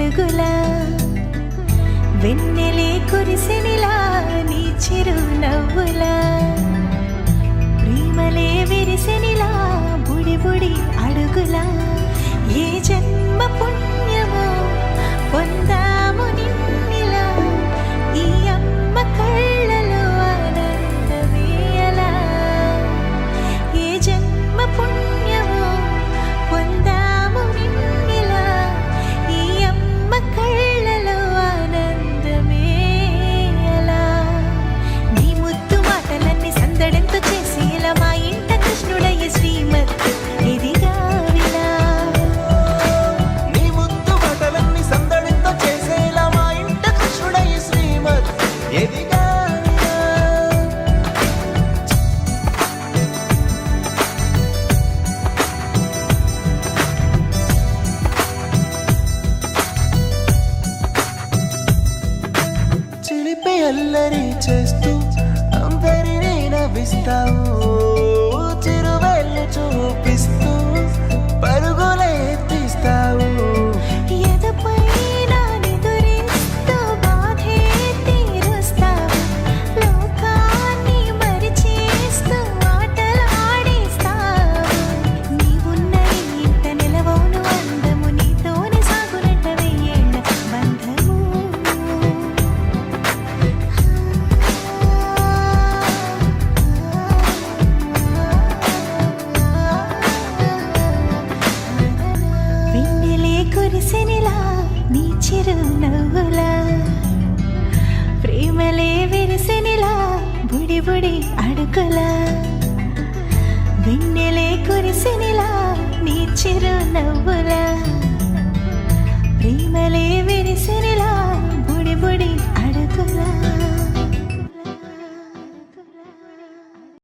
అడుగులా వెన్నెలే కురిసెనిలా నీ చిరు నవ్వులా ప్రేమలే విరిసెనిలా బుడి బుడి అడుగులా ఏ జన్మ పుణ్యమో పొందాము నిన్నిలా ఈ అమ్మ కళ్ళలో ఆనందమే అలా ఏ జన్మ పుణ్యమో పొందాము నిన్నిలా ఈ అమ్మ కళ్ళలో ఆనందమే అలా నీ ముద్దు మాటలన్నీ సందడంతో చేసి ఇలా మా ఇంట కృష్ణుడయ్య శ్రీమత్ ఇదిగా విలా నీ ముద్దు మాటలన్నీ సందడితో చేసేలా మా ఇంట కృష్ణుడయ్య శ్రీమత్ ఎదిగా చిలిపి అల్లరి చేస్తూ అందరినీ నవ్విస్తావు చిరువెళ్ళు చూపిస్తూ పరుగులే తీస్తావు ఎదపై నా నిదురిస్తూ బాధే తీరుస్తావు లోకాన్ని మరిచేస్తూ ఆటలాడిస్తావు నీవున్న ఇంత నిలవవును అందము నీతోనే సాగునట్ట వెయ్యేళ్ళ బంధము వెన్నెలే కురిసెనిలా నీ చిరు నవ్వులా ప్రేమలే విరిసెనిలా బుడి బుడి అడుగులా వెన్నెలే కురిసెనిలా నీ చిరు నవ్వులా